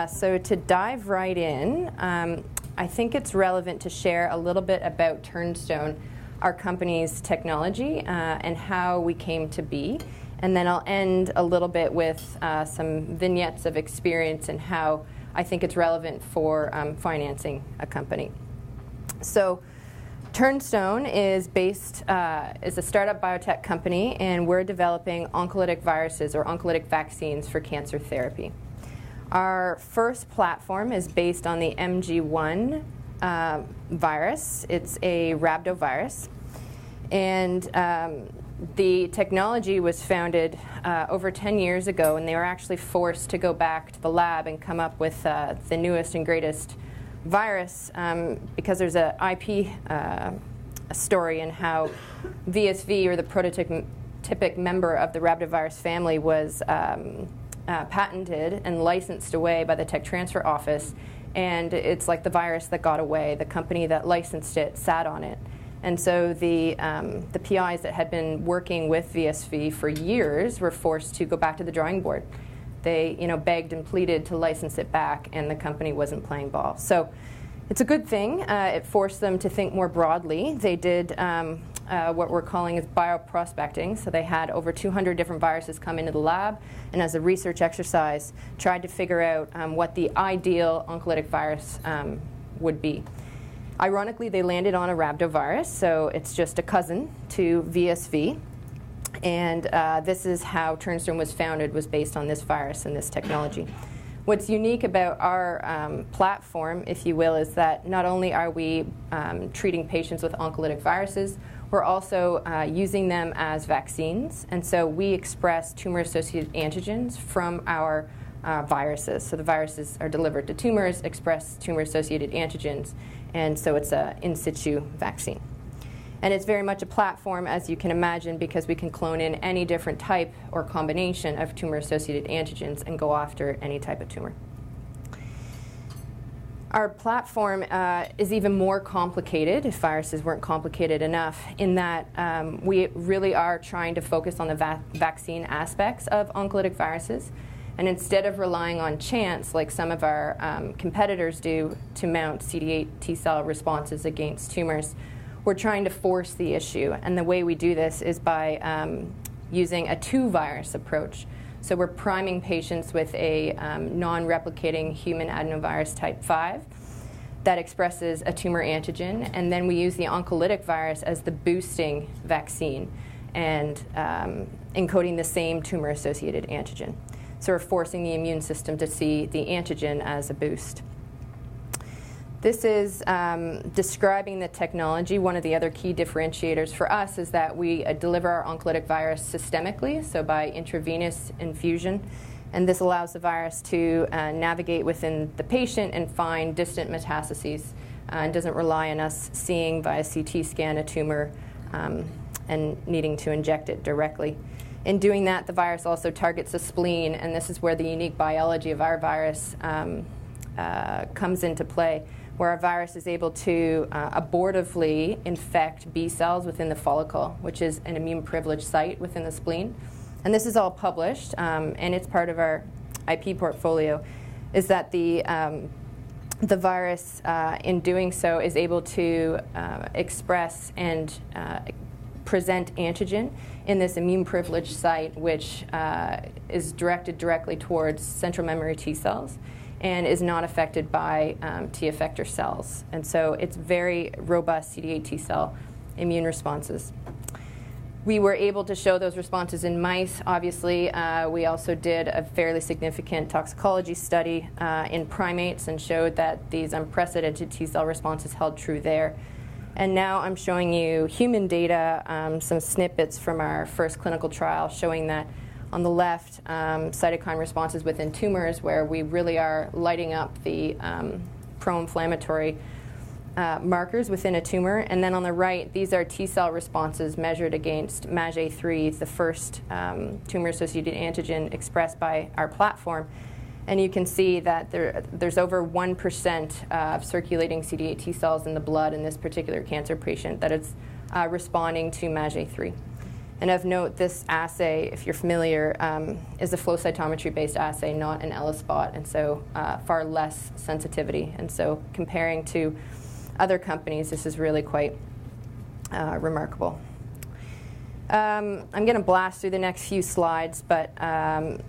So to dive right in, I think it's relevant to share a little bit about Turnstone, our company's technology, and how we came to be. And then I'll end a little bit with some vignettes of experience and how I think it's relevant for financing a company. So Turnstone is a startup biotech company, and we're developing oncolytic viruses or oncolytic vaccines for cancer therapy. Our first platform is based on the MG1 virus. It's a rhabdovirus, and the technology was founded over 10 years ago, and they were actually forced to go back to the lab and come up with the newest and greatest virus because there's an IP story in how VSV, or the prototypic member of the rhabdovirus family, was patented and licensed away by the tech transfer office, and it's like the virus that got away. The company that licensed it sat on it. And so the PIs that had been working with VSV for years were forced to go back to the drawing board. They begged and pleaded to license it back, and the company wasn't playing ball. So it's a good thing. It forced them to think more broadly. They did what we're calling is bioprospecting. So they had over 200 different viruses come into the lab, and as a research exercise, tried to figure out what the ideal oncolytic virus would be. Ironically, they landed on a rhabdovirus, so it's just a cousin to VSV. And this is how Turnstone was founded, was based on this virus and this technology. What's unique about our platform, if you will, is that not only are we treating patients with oncolytic viruses, we're also using them as vaccines. And so we express tumor-associated antigens from our viruses. So the viruses are delivered to tumors, express tumor-associated antigens, and so it's an in situ vaccine. And it's very much a platform, as you can imagine, because we can clone in any different type or combination of tumor-associated antigens and go after any type of tumor. Our platform is even more complicated, if viruses weren't complicated enough, in that we really are trying to focus on the vaccine aspects of oncolytic viruses. And instead of relying on chance, like some of our competitors do, to mount CD8 T-cell responses against tumors, we're trying to force the issue. And the way we do this is by using a two-virus approach. So we're priming patients with a non-replicating human adenovirus type 5 that expresses a tumor antigen, and then we use the oncolytic virus as the boosting vaccine and encoding the same tumor-associated antigen. So we're forcing the immune system to see the antigen as a boost. This is describing the technology. One of the other key differentiators for us is that we deliver our oncolytic virus systemically, so by intravenous infusion. And this allows the virus to navigate within the patient and find distant metastases, and doesn't rely on us seeing via CT scan a tumor and needing to inject it directly. In doing that, the virus also targets the spleen, and this is where the unique biology of our virus comes into play, where our virus is able to abortively infect B cells within the follicle, which is an immune-privileged site within the spleen. And this is all published, and it's part of our IP portfolio, is that the virus, in doing so, is able to express and present antigen in this immune-privileged site, which is directed directly towards central memory T cells and is not affected by T effector cells. And so it's very robust CD8 T cell immune responses. We were able to show those responses in mice. Obviously, we also did a fairly significant toxicology study in primates and showed that these unprecedented T cell responses held true there. And now I'm showing you human data, some snippets from our first clinical trial showing that on the left, cytokine responses within tumors, where we really are lighting up the pro-inflammatory markers within a tumor. And then on the right, these are T-cell responses measured against MAGE-A3, the first tumor-associated antigen expressed by our platform. And you can see that there's over 1% of circulating CD8 T cells in the blood in this particular cancer patient that is responding to MAGE-A3. And of note, this assay, if you're familiar, is a flow cytometry-based assay, not an ELISpot, and so far less sensitivity. And so comparing to other companies, this is really quite remarkable. I'm going to blast through the next few slides, but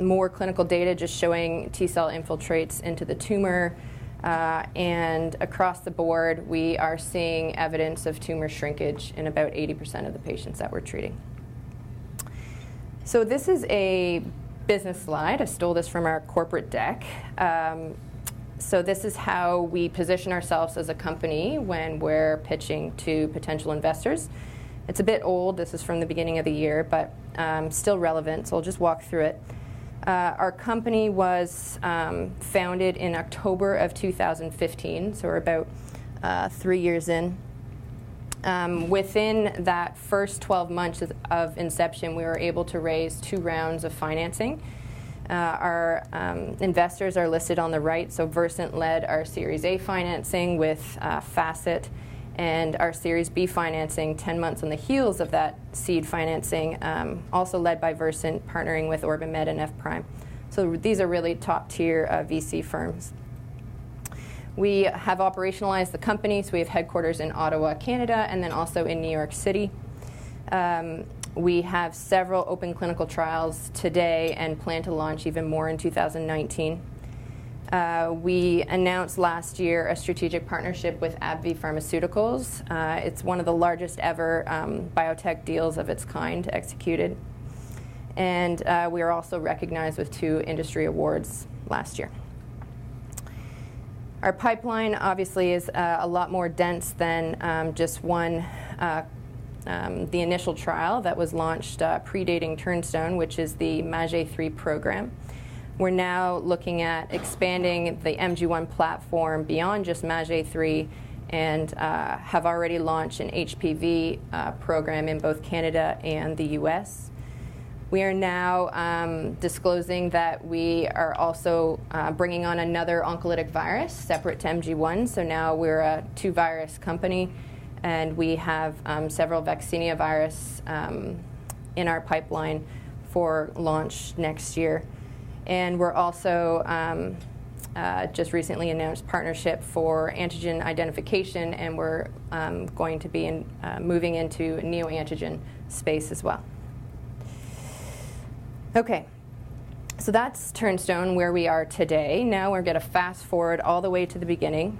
more clinical data just showing T-cell infiltrates into the tumor. And across the board, we are seeing evidence of tumor shrinkage in about 80% of the patients that we're treating. So this is a business slide. I stole this from our corporate deck. So this is how we position ourselves as a company when we're pitching to potential investors. It's a bit old. This is from the beginning of the year, but still relevant, so I'll just walk through it. Our company was founded in October of 2015, so we're about 3 years in. Within that first 12 months of inception, we were able to raise 2 rounds of financing. Our investors are listed on the right, so Versant led our Series A financing with Facet, and our Series B financing 10 months on the heels of that seed financing, also led by Versant, partnering with OrbiMed and F-Prime. So these are really top-tier VC firms. We have operationalized the company, so we have headquarters in Ottawa, Canada, and then also in New York City. We have several open clinical trials today and plan to launch even more in 2019. We announced last year a strategic partnership with AbbVie Pharmaceuticals. It's one of the largest ever biotech deals of its kind executed. And we are also recognized with 2 industry awards last year. Our pipeline obviously is a lot more dense than just one, the initial trial that was launched predating Turnstone, which is the MAGE-3 program. We're now looking at expanding the MG1 platform beyond just MAGE-3 and have already launched an HPV program in both Canada and the US. We are now disclosing that we are also bringing on another oncolytic virus separate to MG1. So now we're a 2-virus company, and we have several vaccinia virus in our pipeline for launch next year. And we're also just recently announced partnership for antigen identification, and we're going to be moving into neoantigen space as well. Okay, so that's Turnstone, where we are today. Now we're going to fast forward all the way to the beginning.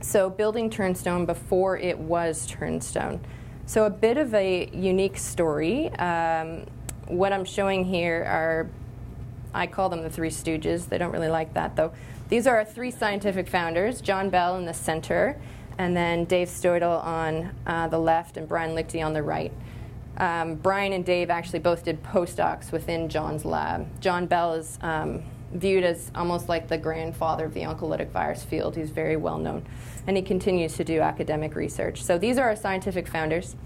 So building Turnstone before it was Turnstone. So a bit of a unique story. What I'm showing here are, I call them the 3 Stooges. They don't really like that, though. These are our 3 scientific founders, John Bell in the center, and then Dave Stoidel on the left and Brian Lichty on the right. Brian and Dave actually both did postdocs within John's lab. John Bell is viewed as almost like the grandfather of the oncolytic virus field. He's very well known, and he continues to do academic research. So these are our scientific founders.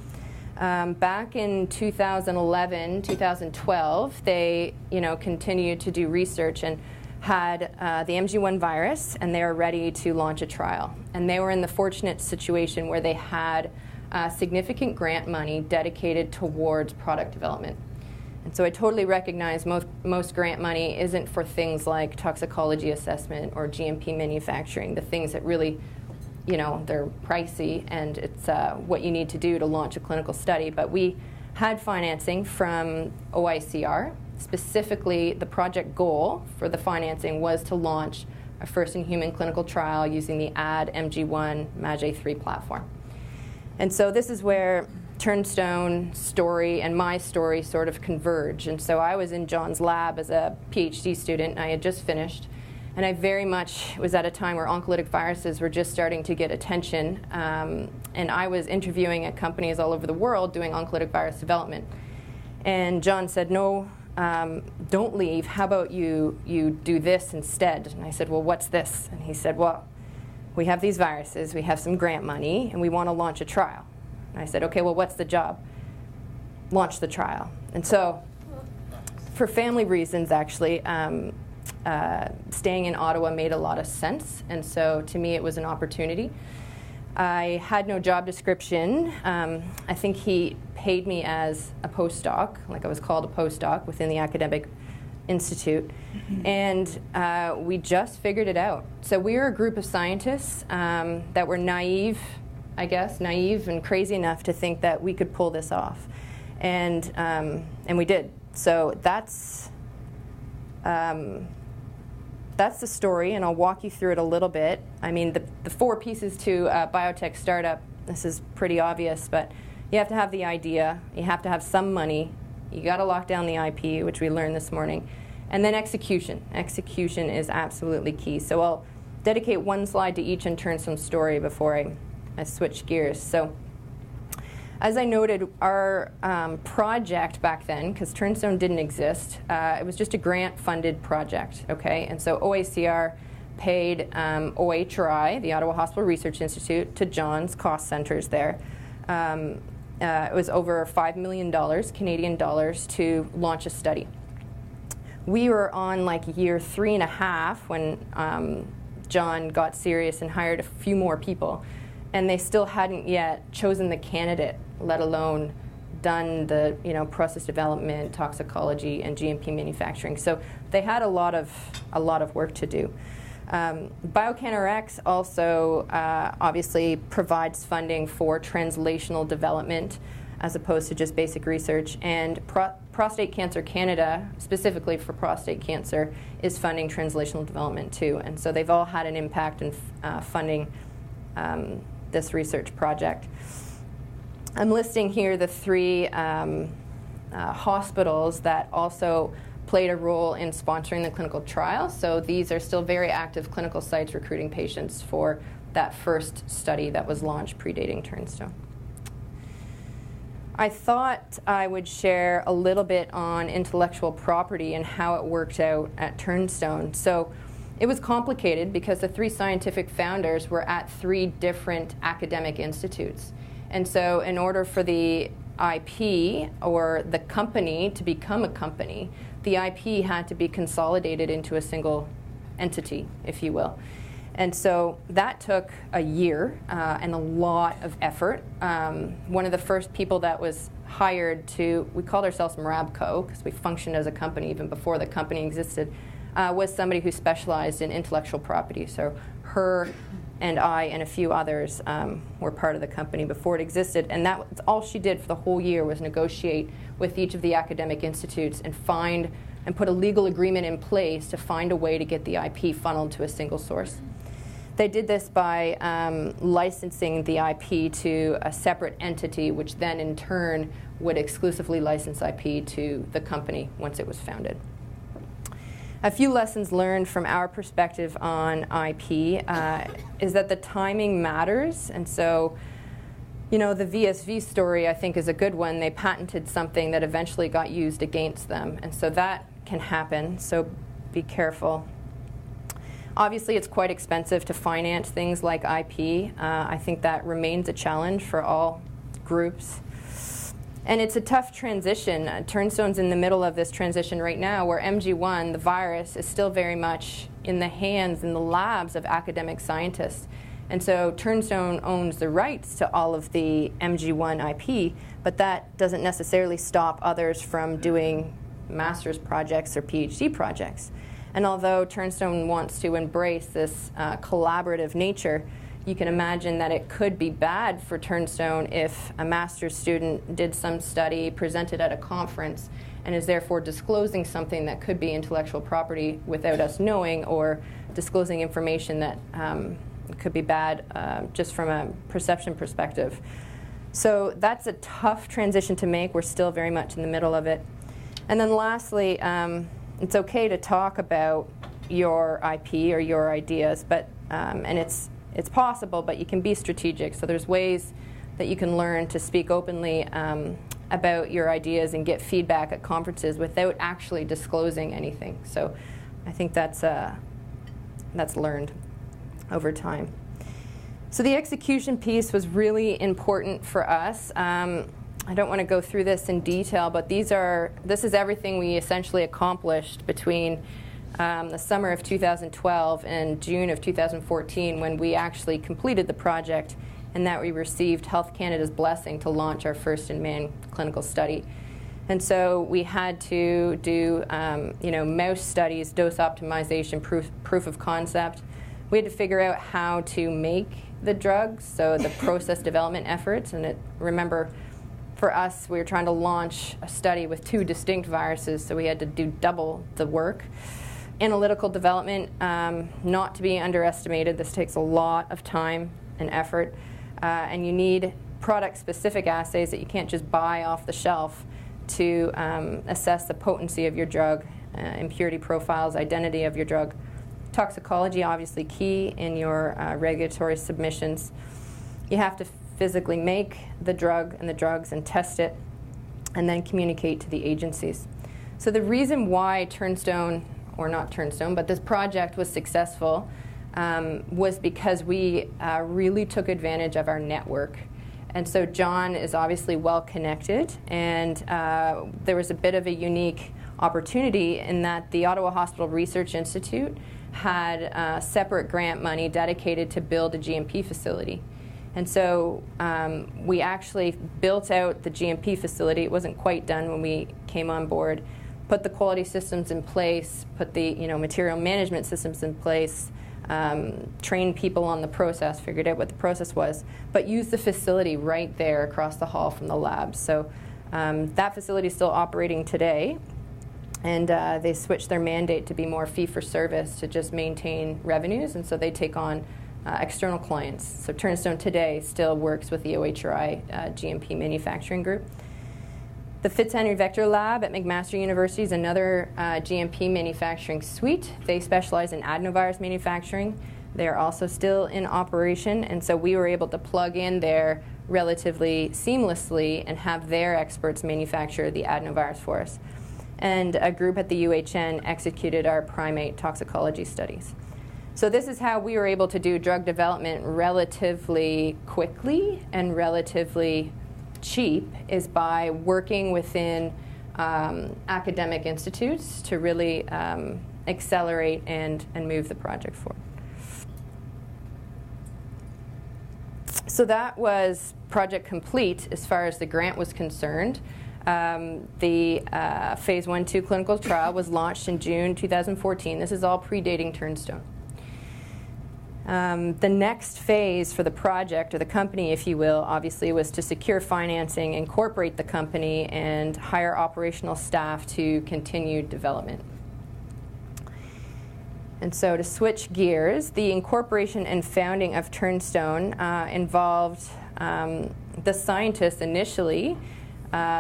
Back in 2011, 2012, they continued to do research and had the MG1 virus, and they were ready to launch a trial. And they were in the fortunate situation where they had significant grant money dedicated towards product development. And so I totally recognize most grant money isn't for things like toxicology assessment or GMP manufacturing, the things that really, they're pricey, and it's what you need to do to launch a clinical study. But we had financing from OICR. Specifically, the project goal for the financing was to launch a first-in-human clinical trial using the AD-MG1 MAGE-3 platform. And so this is where Turnstone story and my story sort of converge. And so I was in John's lab as a PhD student, and I had just finished. And I very much was at a time where oncolytic viruses were just starting to get attention. And I was interviewing at companies all over the world doing oncolytic virus development. And John said, no, don't leave. How about you do this instead? And I said, well, what's this? And he said, well, we have these viruses, we have some grant money, and we want to launch a trial. And I said, okay, well, what's the job? Launch the trial. And so, for family reasons, actually, staying in Ottawa made a lot of sense. And so, to me, it was an opportunity. I had no job description. I think he paid me as a postdoc, like I was called a postdoc within the academic institute, and we just figured it out. So we were a group of scientists that were naive and crazy enough to think that we could pull this off, and we did. So that's the story, and I'll walk you through it a little bit. I mean, the 4 pieces to a biotech startup, this is pretty obvious, but you have to have the idea, you have to have some money, you got to lock down the IP, which we learned this morning, and then execution. Execution is absolutely key. So I'll dedicate one slide to each and Turnstone story before I switch gears. So as I noted, our project back then, because Turnstone didn't exist, it was just a grant-funded project, okay? And so OACR paid OHRI, the Ottawa Hospital Research Institute, to John's cost centers there. It was over $5 million, Canadian dollars, to launch a study. We were on like year 3.5 when John got serious and hired a few more people. And they still hadn't yet chosen the candidate, let alone done the process development, toxicology, and GMP manufacturing. So they had a lot of work to do. BioCanRx also obviously provides funding for translational development as opposed to just basic research. And Prostate Cancer Canada, specifically for prostate cancer, is funding translational development too. And so they've all had an impact in funding this research project. I'm listing here the 3 hospitals that also played a role in sponsoring the clinical trial. So these are still very active clinical sites recruiting patients for that first study that was launched predating Turnstone. I thought I would share a little bit on intellectual property and how it worked out at Turnstone. So it was complicated because the 3 scientific founders were at 3 different academic institutes. And so in order for the IP or the company to become a company, the IP had to be consolidated into a single entity, if you will. And so that took a year and a lot of effort. One of the first people that was hired we called ourselves Maraba because we functioned as a company even before the company existed, was somebody who specialized in intellectual property. So her and I and a few others were part of the company before it existed. And that's all she did for the whole year was negotiate with each of the academic institutes and find and put a legal agreement in place to find a way to get the IP funneled to a single source. They did this by licensing the IP to a separate entity, which then in turn would exclusively license IP to the company once it was founded. A few lessons learned from our perspective on IP is that the timing matters. And so, the VSV story, I think, is a good one. They patented something that eventually got used against them. And so that can happen. So be careful. Obviously, it's quite expensive to finance things like IP. I think that remains a challenge for all groups. And it's a tough transition. Turnstone's in the middle of this transition right now where MG1, the virus, is still very much in the hands, in the labs of academic scientists. And so Turnstone owns the rights to all of the MG1 IP, but that doesn't necessarily stop others from doing master's projects or PhD projects. And although Turnstone wants to embrace this collaborative nature, you can imagine that it could be bad for Turnstone if a master's student did some study, presented at a conference, and is therefore disclosing something that could be intellectual property without us knowing, or disclosing information that could be bad just from a perception perspective. So that's a tough transition to make. We're still very much in the middle of it. And then lastly, it's okay to talk about your IP or your ideas, but and it's possible, but you can be strategic. So there's ways that you can learn to speak openly about your ideas and get feedback at conferences without actually disclosing anything. So I think that's learned over time. So the execution piece was really important for us. I don't want to go through this in detail, but this is everything we essentially accomplished between the summer of 2012 and June of 2014 when we actually completed the project and that we received Health Canada's blessing to launch our first-in-man clinical study. And so we had to do mouse studies, dose optimization, proof of concept. We had to figure out how to make the drugs, so the process development efforts. And remember, for us, we were trying to launch a study with 2 distinct viruses, so we had to do double the work. Analytical development, not to be underestimated. This takes a lot of time and effort, and you need product-specific assays that you can't just buy off the shelf to assess the potency of your drug, impurity profiles, identity of your drug. Toxicology, obviously key in your regulatory submissions. You have to physically make the drug and the drugs and test it, and then communicate to the agencies. So the reason why Turnstone, or not Turnstone, but this project was successful was because we really took advantage of our network. And so John is obviously well connected, and there was a bit of a unique opportunity in that the Ottawa Hospital Research Institute had separate grant money dedicated to build a GMP facility. And so we actually built out the GMP facility. It wasn't quite done when we came on board. Put the quality systems in place, put the material management systems in place, trained people on the process, figured out what the process was, but used the facility right there across the hall from the lab. So that facility is still operating today, and they switched their mandate to be more fee-for-service to just maintain revenues, and so they take on external clients. So Turnstone Today still works with the OHRI GMP manufacturing group. The Fitzhenry Vector Lab at McMaster University is another GMP manufacturing suite. They specialize in adenovirus manufacturing. They're also still in operation, and so we were able to plug in there relatively seamlessly and have their experts manufacture the adenovirus for us. And a group at the UHN executed our primate toxicology studies. So this is how we were able to do drug development relatively quickly and relatively cheap, is by working within academic institutes to really accelerate and move the project forward. So that was project complete as far as the grant was concerned. The phase 1/2 clinical trial was launched in June 2014. This is all predating Turnstone. The next phase for the project, or the company, if you will, obviously was to secure financing, incorporate the company, and hire operational staff to continue development. And so to switch gears, the incorporation and founding of Turnstone involved the scientists initially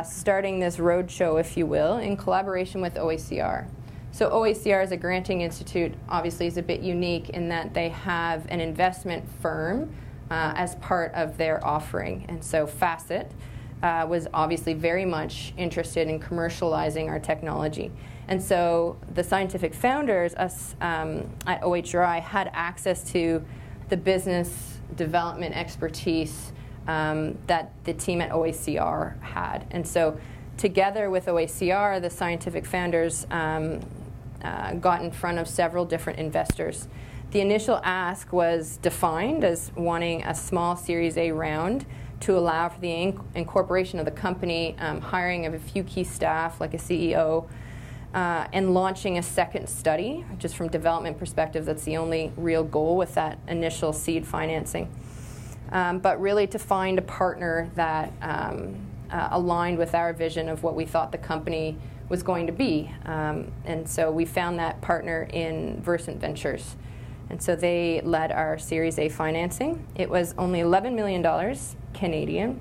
starting this roadshow, if you will, in collaboration with OACR. So OACR as a granting institute obviously is a bit unique in that they have an investment firm as part of their offering. And so Facet was obviously very much interested in commercializing our technology. And so the scientific founders, us at OHRI, had access to the business development expertise that the team at OACR had. And so together with OACR, the scientific founders got in front of several different investors. The initial ask was defined as wanting a small Series A round to allow for the incorporation of the company, hiring of a few key staff like a CEO, and launching a second study. Just from development perspective, that's the only real goal with that initial seed financing. But really to find a partner that aligned with our vision of what we thought the company was going to be. And so we found that partner in Versant Ventures. And so they led our Series A financing. It was only $11 million Canadian.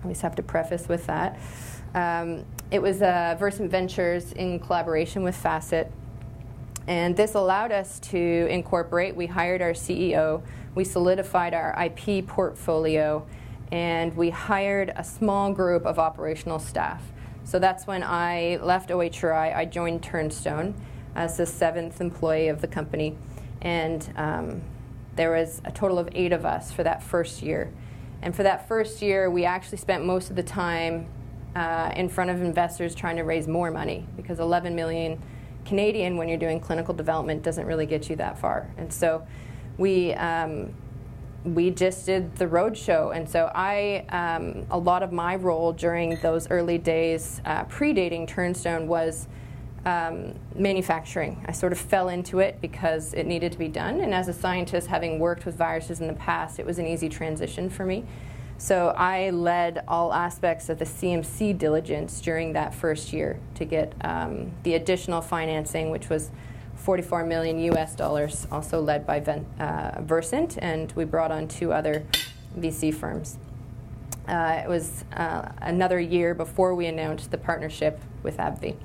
I always have to preface with that. It was Versant Ventures in collaboration with Facet. And this allowed us to incorporate. We hired our CEO. We solidified our IP portfolio. And we hired a small group of operational staff. So that's when I left OHRI. I joined Turnstone as the 7th employee of the company. And there was a total of 8 of us for that first year. And for that first year, we actually spent most of the time in front of investors trying to raise more money, because 11 million Canadian when you're doing clinical development doesn't really get you that far. And so we we just did the roadshow. And so a lot of my role during those early days predating Turnstone was manufacturing. I sort of fell into it because it needed to be done. And as a scientist, having worked with viruses in the past, it was an easy transition for me. So I led all aspects of the CMC diligence during that first year to get the additional financing, which was $44 million US, also led by Versant, and we brought on 2 other VC firms. It was another year before we announced the partnership with AbbVie.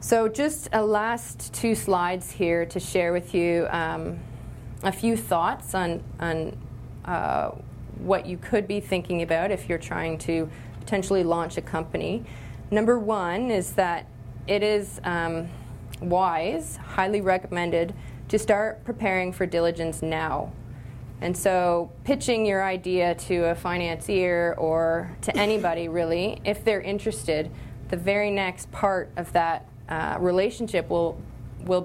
So just a last 2 slides here to share with you a few thoughts on what you could be thinking about if you're trying to potentially launch a company. Number 1 is that it is wise, highly recommended, to start preparing for diligence now. And so pitching your idea to a financier or to anybody really, if they're interested, the very next part of that relationship will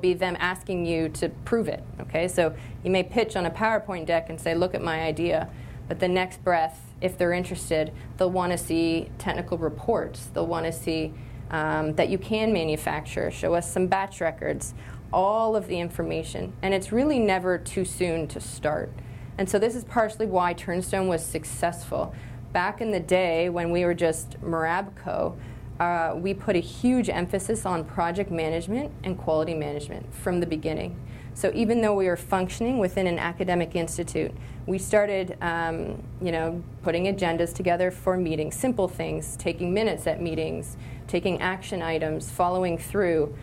be them asking you to prove it. Okay, so you may pitch on a PowerPoint deck and say, look at my idea, but the next breath, if they're interested, they'll want to see technical reports. They'll want to see that you can manufacture, show us some batch records, all of the information. And it's really never too soon to start. And so this is partially why Turnstone was successful. Back in the day when we were just Maraba, we put a huge emphasis on project management and quality management from the beginning. So even though we were functioning within an academic institute, we started putting agendas together for meetings, simple things, taking minutes at meetings, taking action items, following through.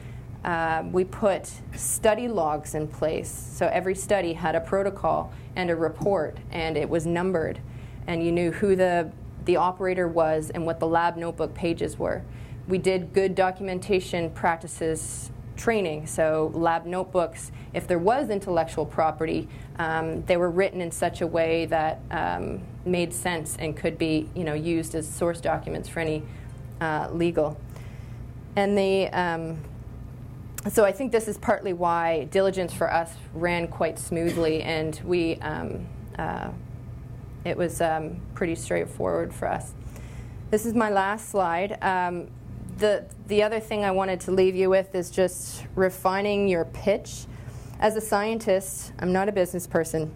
We put study logs in place. So every study had a protocol and a report, and it was numbered. And you knew who the operator was and what the lab notebook pages were. We did good documentation practices training. So lab notebooks, if there was intellectual property, they were written in such a way that made sense and could be used as source documents for any legal. And so I think this is partly why diligence for us ran quite smoothly, and it was pretty straightforward for us. This is my last slide. The other thing I wanted to leave you with is just refining your pitch. As a scientist, I'm not a business person,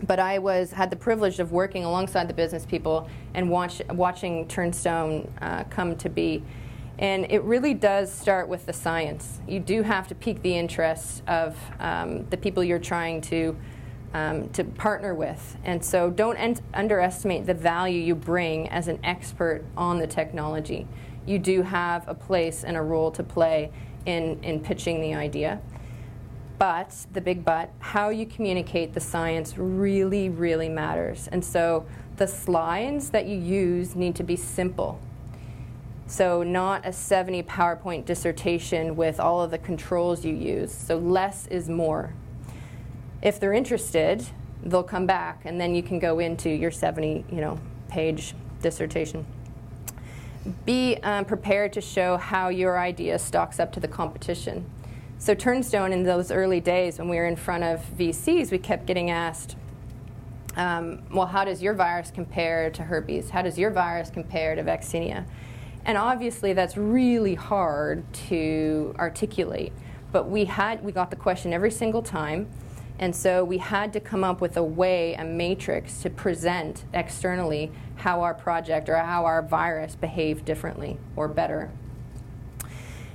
but I had the privilege of working alongside the business people and watching Turnstone come to be. And it really does start with the science. You do have to pique the interest of the people you're trying to partner with. And so don't underestimate the value you bring as an expert on the technology. You do have a place and a role to play in pitching the idea. But, the big but, how you communicate the science really, really matters. And so the slides that you use need to be simple. So not a 70 PowerPoint dissertation with all of the controls you use. So less is more. If they're interested, they'll come back, and then you can go into your 70 page dissertation. Be prepared to show how your idea stocks up to the competition. So Turnstone, in those early days when we were in front of VCs, we kept getting asked, well, how does your virus compare to herpes? How does your virus compare to vaccinia? And obviously that's really hard to articulate, but we got the question every single time, and so we had to come up with a matrix to present externally how our project or how our virus behaved differently or better.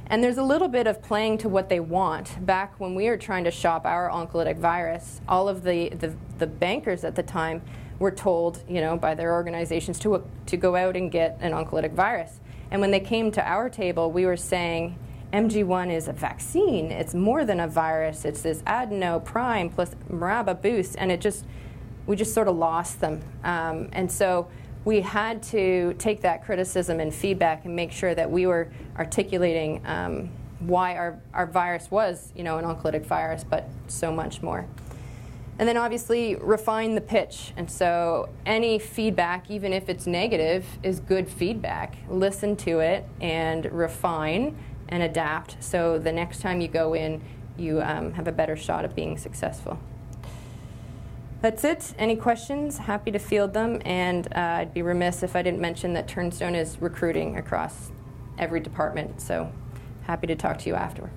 And there's a little bit of playing to what they want. Back when we were trying to shop our oncolytic virus, all of the bankers at the time were told, by their organizations to go out and get an oncolytic virus. And when they came to our table, we were saying, MG1 is a vaccine. It's more than a virus. It's this adeno prime plus Maraba boost, and we just sort of lost them. And so we had to take that criticism and feedback and make sure that we were articulating why our virus was, an oncolytic virus, but so much more. And then obviously refine the pitch. And so any feedback, even if it's negative, is good feedback. Listen to it and refine and adapt, so the next time you go in, you have a better shot of being successful. That's it. Any questions? Happy to field them, and I'd be remiss if I didn't mention that Turnstone is recruiting across every department, so happy to talk to you after.